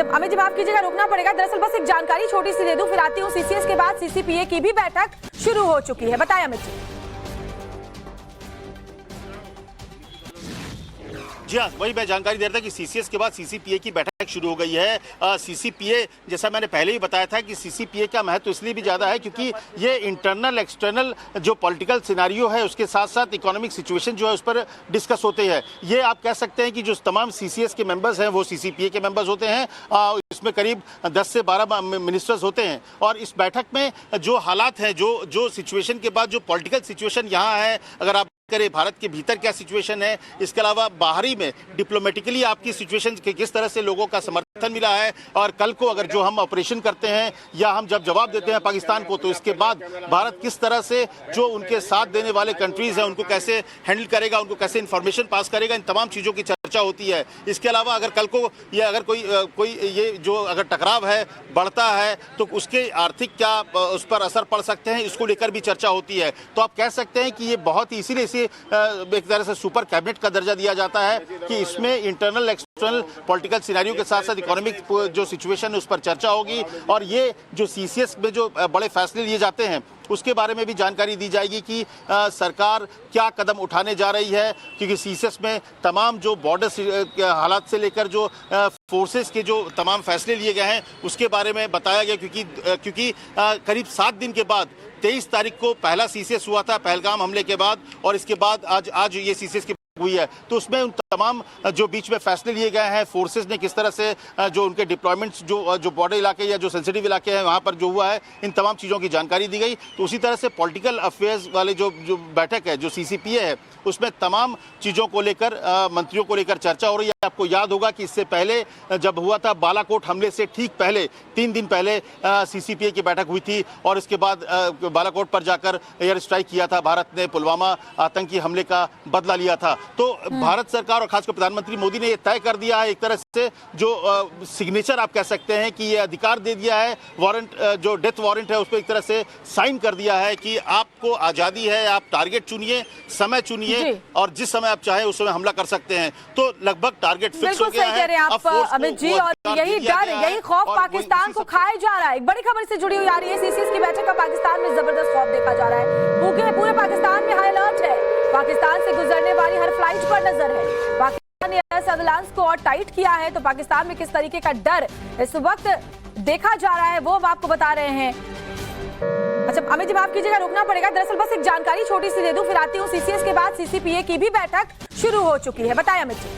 अमित जी माफ कीजिएगा, रुकना पड़ेगा। दरअसल बस एक जानकारी छोटी सी दे दूं, फिर आती हूँ। सीसीएस के बाद सीसीपीए की भी बैठक शुरू हो चुकी है। बताएं अमित जी। जी हाँ, वही मैं जानकारी दे रहा था कि सीसीएस के बाद सीसीपीए की बैठक शुरू हो गई है। सीसीपीए, जैसा मैंने पहले ही बताया था कि सीसीपीए का महत्व इसलिए भी ज़्यादा है क्योंकि ये इंटरनल एक्सटर्नल जो पॉलिटिकल सिनारियो है उसके साथ साथ इकोनॉमिक सिचुएशन जो है उस पर डिस्कस होते हैं। ये आप कह सकते हैं कि जो तमाम सीसीएस के मेंबर्स हैं वो सीसीपीए के मेंबर्स होते हैं। इसमें करीब 10 से 12 मिनिस्टर्स होते हैं और इस बैठक में जो हालात हैं, जो सिचुएशन के बाद जो पॉलिटिकल सिचुएशन यहाँ है, अगर आप करें भारत के भीतर क्या सिचुएशन है, इसके अलावा बाहरी में डिप्लोमेटिकली आपकी सिचुएशन किस तरह से लोगों का समर्थन मिला है, और कल को अगर जो हम ऑपरेशन करते हैं या हम जब जवाब देते हैं पाकिस्तान को तो इसके बाद भारत किस तरह से जो उनके साथ देने वाले कंट्रीज हैं उनको कैसे हैंडल करेगा, उनको कैसे इंफॉर्मेशन पास करेगा, इन तमाम चीज़ों की चर्चा होती है। इसके अलावा अगर कल को या अगर कोई ये जो अगर टकराव है बढ़ता है तो उसके आर्थिक क्या उस पर असर पड़ सकते हैं, इसको लेकर भी चर्चा होती है। तो आप कह सकते हैं कि ये बहुत ही इसीलिए एक तरह से सुपर कैबिनेट का दर्जा दिया जाता है कि इसमें इंटरनल एक्सटर्नल पॉलिटिकल सिनेरियो के साथ साथ इकोनॉमिक जो सिचुएशन है उस पर चर्चा होगी और ये जो सीसीएस में जो बड़े फैसले लिए जाते हैं उसके बारे में भी जानकारी दी जाएगी कि सरकार क्या कदम उठाने जा रही है, क्योंकि सीसीएस में तमाम जो बॉर्डर हालात से लेकर जो फोर्सेस के जो तमाम फैसले लिए गए हैं उसके बारे में बताया गया, क्योंकि करीब 7 दिन के बाद 23 तारीख को पहला सीसीएस हुआ था पहलगाम हमले के बाद, और इसके बाद आज ये सीसीएस की हुई है। तो उसमें उन तमाम जो बीच में फैसले लिए गए हैं, फोर्सेस ने किस तरह से जो उनके डिप्लॉयमेंट्स जो बॉर्डर इलाके या जो सेंसिटिव इलाके हैं वहाँ पर जो हुआ है, इन तमाम चीज़ों की जानकारी दी गई। तो उसी तरह से पॉलिटिकल अफेयर्स वाले जो बैठक है, जो सीसीपीए है, उसमें तमाम चीज़ों को लेकर मंत्रियों को लेकर चर्चा हो रही है। आपको याद होगा कि इससे पहले जब हुआ था बालाकोट हमले से ठीक पहले 3 दिन पहले सीसीपीए की बैठक हुई थी और इसके बाद बालाकोट पर जाकर एयर स्ट्राइक किया था भारत ने, पुलवामा आतंकी हमले का बदला लिया था। तो भारत सरकार और खासकर प्रधानमंत्री मोदी ने ये तय कर दिया है, एक तरह से जो सिग्नेचर आप कह सकते हैं कि ये अधिकार दे दिया है, वारंट जो डेथ वारंट है उस पर एक तरह से साइन कर दिया है कि आपको आज़ादी है, आप टारगेट चुनिए, समय चुनिए और जिस समय आप चाहे उस समय हमला कर सकते हैं। तो लगभग टारगेट फिक्स हो गया है आप अमित जी, और यही डर, यही खौफ पाकिस्तान को खाया जा रहा है। एक बड़ी खबर से जुड़ी हुई आ रही है, सीसीएस की बैठक का पाकिस्तान में जबरदस्त खौफ देखा जा रहा है। पूरे पाकिस्तान में हाई अलर्ट है, पाकिस्तान से गुजरने वाली हर फ्लाइट पर नजर है। पाकिस्तान ने एयर सर्विलांस को और टाइट किया है, तो पाकिस्तान में किस तरीके का डर इस वक्त देखा जा रहा है वो हम आपको बता रहे हैं। अच्छा अमित जी माफ कीजिएगा, रुकना पड़ेगा। दरअसल बस एक जानकारी छोटी सी दे दूं, फिर आती हूँ। सीसीएस के बाद सीसीपीए की भी बैठक शुरू हो चुकी है। बताएं अमित जी।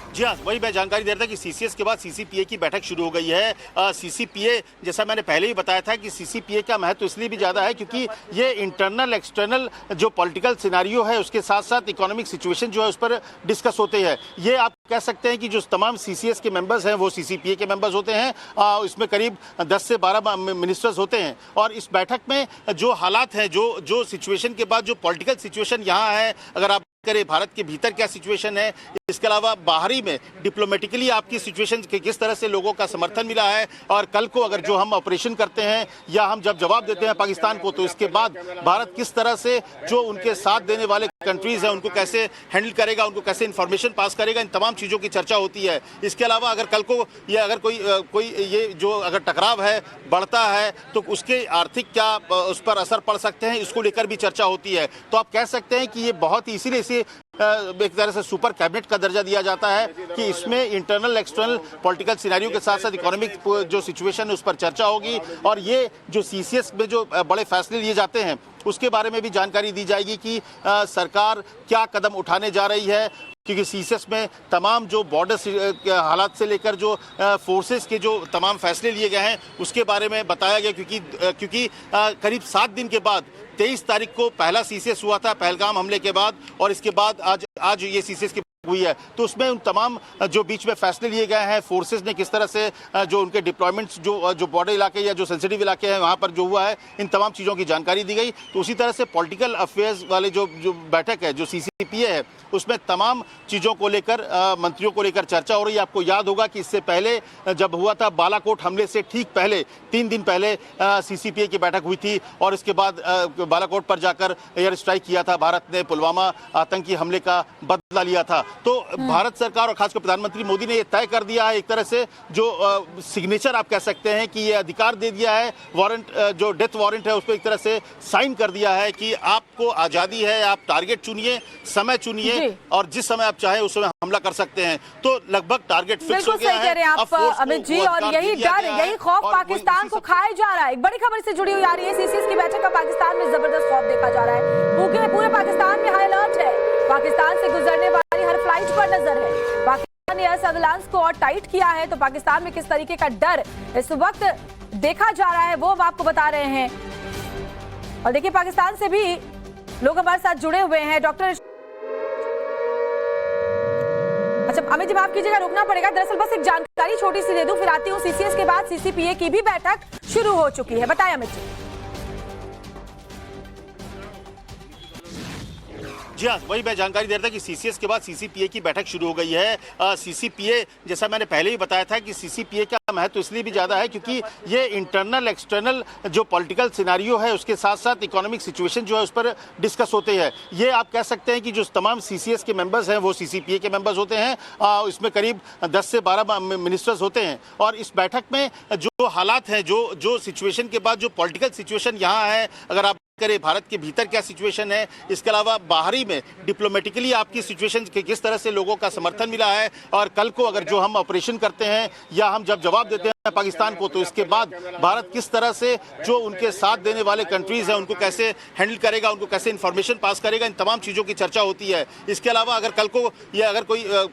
जी हाँ, वही मैं जानकारी दे रहा था कि सीसीएस के बाद सीसीपीए की बैठक शुरू हो गई है। सीसीपीए, जैसा मैंने पहले ही बताया था कि सीसीपीए का महत्व इसलिए भी ज़्यादा है क्योंकि ये इंटरनल एक्सटर्नल जो पॉलिटिकल सिनारियो है उसके साथ साथ इकोनॉमिक सिचुएशन जो है उस पर डिस्कस होते हैं। ये आप कह सकते हैं कि जो तमाम सीसीएस के मेंबर्स हैं वो सीसीपीए के मेंबर्स होते हैं। इसमें करीब 10 से 12 मिनिस्टर्स होते हैं और इस बैठक में जो हालात हैं, जो सिचुएशन के बाद जो पॉलिटिकल सिचुएशन यहाँ है, अगर आप करें भारत के भीतर क्या सिचुएशन है, इसके अलावा बाहरी में डिप्लोमेटिकली आपकी सिचुएशन किस तरह से लोगों का समर्थन मिला है, और कल को अगर जो हम ऑपरेशन करते हैं या हम जब जवाब देते हैं पाकिस्तान को तो इसके बाद भारत किस तरह से जो उनके साथ देने वाले कंट्रीज हैं उनको कैसे हैंडल करेगा, उनको कैसे इंफॉर्मेशन पास करेगा, इन तमाम चीज़ों की चर्चा होती है। इसके अलावा अगर कल को या अगर कोई ये जो अगर टकराव है बढ़ता है तो उसके आर्थिक क्या उस पर असर पड़ सकते हैं, इसको लेकर भी चर्चा होती है। तो आप कह सकते हैं कि ये बहुत ही इसीलिए एक तरह से सुपर कैबिनेट का दर्जा दिया जाता है कि इसमें इंटरनल एक्सटर्नल पॉलिटिकल सिनेरियो के साथ साथ इकोनॉमिक जो सिचुएशन है उस पर चर्चा होगी और ये जो सीसीएस में जो बड़े फैसले लिए जाते हैं उसके बारे में भी जानकारी दी जाएगी कि सरकार क्या कदम उठाने जा रही है, क्योंकि सीसीएस में तमाम जो बॉर्डर हालात से लेकर जो फोर्सेस के जो तमाम फैसले लिए गए हैं उसके बारे में बताया गया, क्योंकि करीब 7 दिन के बाद 23 तारीख को पहला सीसीएस हुआ था पहलगाम हमले के बाद, और इसके बाद आज ये सीसीएस की हुई है। तो उसमें उन तमाम जो बीच में फैसले लिए गए हैं, फोर्सेस ने किस तरह से जो उनके डिप्लॉयमेंट्स जो बॉर्डर इलाके या जो सेंसिटिव इलाके हैं वहाँ पर जो हुआ है, इन तमाम चीज़ों की जानकारी दी गई। तो उसी तरह से पॉलिटिकल अफेयर्स वाले जो बैठक है, जो सीसीपीए है, उसमें तमाम चीज़ों को लेकर मंत्रियों को लेकर चर्चा हो रही है। आपको याद होगा कि इससे पहले जब हुआ था बालाकोट हमले से ठीक पहले 3 दिन पहले सीसीपीए की बैठक हुई थी और इसके बाद बालाकोट पर जाकर एयर स्ट्राइक किया था भारत ने, पुलवामा आतंकी हमले का बदला लिया था। तो भारत सरकार और खासकर प्रधानमंत्री मोदी ने ये तय कर दिया है, एक तरह से जो सिग्नेचर आप कह सकते हैं कि ये अधिकार दे दिया है, वारंट जो डेथ वारंट है उस पर एक तरह से साइन कर दिया है कि आपको आजादी है, आप टारगेट चुनिए, समय चुनिए और जिस समय आप चाहे उस समय हमला कर सकते हैं। तो लगभग टारगेट फिक्स हो गया है। आप अमित जी, और यही डर, यही खौफ पाकिस्तान को खाया जा रहा है। एक बड़ी खबर से जुड़ी हुई आ रही है, सीसीएस की बैठक का पाकिस्तान में जबरदस्त खौफ देखा जा रहा है। पूरे पाकिस्तान में हाई अलर्ट है। पाकिस्तान से गुजरने वाली हर फ्लाइट पर नजर है। पाकिस्तान ने एयर सर्विलांस को और टाइट किया है, तो पाकिस्तान में किस तरीके का डर इस वक्त देखा जा रहा है वो हम आपको बता रहे हैं। और देखिए, पाकिस्तान से भी लोग हमारे साथ जुड़े हुए हैं। डॉक्टर, अच्छा अमित जी माफ कीजिएगा, रुकना पड़ेगा। दरअसल बस एक जानकारी छोटी सी दे दूं, फिर आती हूँ। सीसीएस के बाद सीसीपीए की भी बैठक शुरू हो चुकी है। बताएं अमित जी। जी हाँ, वही मैं जानकारी दे रहा था कि सीसीएस के बाद सीसीपीए की बैठक शुरू हो गई है। सीसीपीए, जैसा मैंने पहले ही बताया था कि सीसीपीए का महत्व इसलिए भी ज़्यादा है क्योंकि ये इंटरनल एक्सटर्नल जो पॉलिटिकल सिनारियो है उसके साथ साथ इकोनॉमिक सिचुएशन जो है उस पर डिस्कस होते हैं। ये आप कह सकते हैं कि जो तमाम सीसीएस के मेंबर्स हैं वो सीसीपीए के मेंबर्स होते हैं। इसमें करीब 10 से 12 मिनिस्टर्स होते हैं और इस बैठक में जो हालात हैं, जो सिचुएशन के बाद जो पॉलिटिकल सिचुएशन यहाँ है, अगर आप करें भारत के भीतर क्या सिचुएशन है, इसके अलावा बाहरी में डिप्लोमेटिकली आपकी सिचुएशन किस तरह से लोगों का समर्थन मिला है, और कल को अगर जो हम ऑपरेशन करते हैं या हम जब जवाब देते हैं पाकिस्तान को, तो इसके बाद भारत किस तरह से जो उनके साथ देने वाले कंट्रीज हैं उनको कैसे हैंडल करेगा, उनको कैसे इंफॉर्मेशन पास करेगा, इन तमाम चीज़ों की चर्चा होती है। इसके अलावा अगर कल को या अगर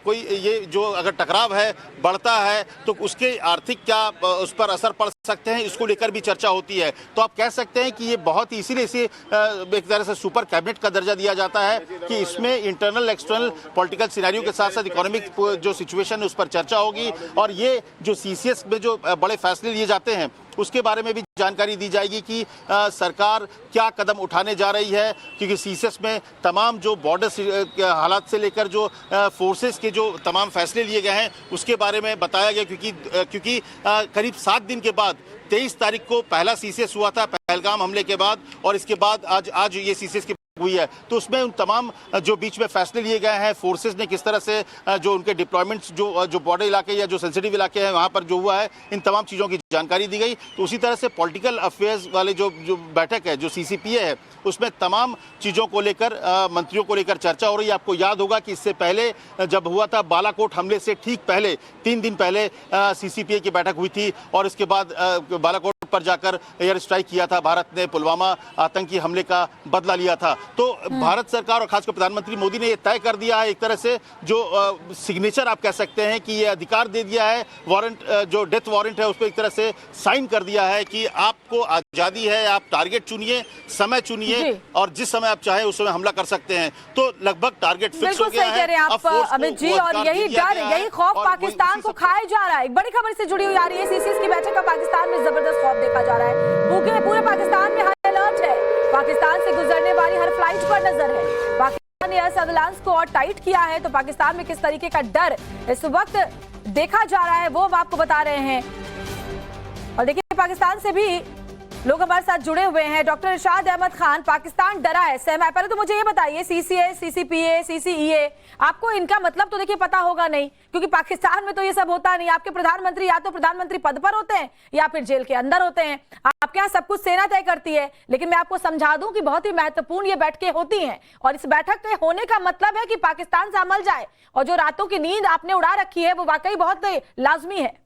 कोई ये जो अगर टकराव है बढ़ता है तो उसके आर्थिक क्या उस पर असर पड़ सकते हैं, इसको लेकर भी चर्चा होती है। तो आप कह सकते हैं कि ये बहुत ही इसीलिए इसे एक तरह से सुपर कैबिनेट का दर्जा दिया जाता है कि इसमें इंटरनल एक्सटर्नल पॉलिटिकल सिनेरियो के साथ साथ इकोनॉमिक जो सिचुएशन है उस पर चर्चा होगी, और ये जो सीसीएस में जो बड़े फैसले लिए जाते हैं उसके बारे में भी जानकारी दी जाएगी कि सरकार क्या कदम उठाने जा रही है, क्योंकि सीसीएस में तमाम जो बॉर्डर हालात से लेकर जो फोर्सेस के जो तमाम फैसले लिए गए हैं उसके बारे में बताया गया, क्योंकि करीब 7 दिन के बाद 23 तारीख को पहला सीसीएस हुआ था पहलगाम हमले के बाद, और इसके बाद आज ये सीसीएस की हुई है। तो उसमें उन तमाम जो बीच में फैसले लिए गए हैं, फोर्सेस ने किस तरह से जो उनके डिप्लॉयमेंट्स जो बॉर्डर इलाके या जो सेंसिटिव इलाके हैं वहाँ पर जो हुआ है, इन तमाम चीज़ों की जानकारी दी गई। तो उसी तरह से पॉलिटिकल अफेयर्स वाले जो बैठक है, जो सीसीपीए है, उसमें तमाम चीज़ों को लेकर मंत्रियों को लेकर चर्चा हो रही है। आपको याद होगा कि इससे पहले जब हुआ था बालाकोट हमले से ठीक पहले 3 दिन पहले सीसीपीए की बैठक हुई थी, और इसके बाद बालाकोट पर जाकर एयर स्ट्राइक किया था भारत ने, पुलवामा आतंकी हमले का बदला लिया था। तो भारत सरकार और खासकर प्रधानमंत्री मोदी ने यह तय कर दिया है, एक तरह से जो सिग्नेचर आप कह सकते हैं कि ये अधिकार दे दिया है, वारंट जो डेथ वारंट है उस पर एक तरह से साइन कर दिया है कि आपको आजादी है, आप टारगेट चुनिए, समय चुनिए और जिस समय आप चाहे उस समय हमला कर सकते हैं। तो लगभग टारगेट फिक्स हो गया है। आप अमित जी, और यही डर, यही खौफ पाकिस्तान को खाया जा रहा है। एक बड़ी खबर से जुड़ी हुई आ रही है, सीसीएस की बैठक का पाकिस्तान में जबरदस्त खौफ देखा जा रहा है। पूरे पाकिस्तान में हाई अलर्ट है। पाकिस्तान से गुजरने वाली हर फ्लाइट पर नजर है। पाकिस्तान ने एयर सर्विलांस को और टाइट किया है, तो पाकिस्तान में किस तरीके का डर इस वक्त देखा जा रहा है वो हम आपको बता रहे हैं। और देखिए, पाकिस्तान से भी लोग हमारे साथ जुड़े हुए हैं। डॉक्टर इरशाद अहमद खान, पाकिस्तान डरा है, सहमा है। पहले तो मुझे ये बताइए, सीसीएस, सीसीपीए, सीसीईए, आपको इनका मतलब तो देखिए पता होगा नहीं, क्योंकि पाकिस्तान में तो ये सब होता नहीं। आपके प्रधानमंत्री या तो प्रधानमंत्री पद पर होते हैं या फिर जेल के अंदर होते हैं। आपके यहाँ सब कुछ सेना तय करती है। लेकिन मैं आपको समझा दूं कि बहुत ही महत्वपूर्ण ये बैठकें होती हैं, और इस बैठक के होने का मतलब है कि पाकिस्तान संभल जाए, और जो रातों की नींद आपने उड़ा रखी है वो वाकई बहुत लाजमी है।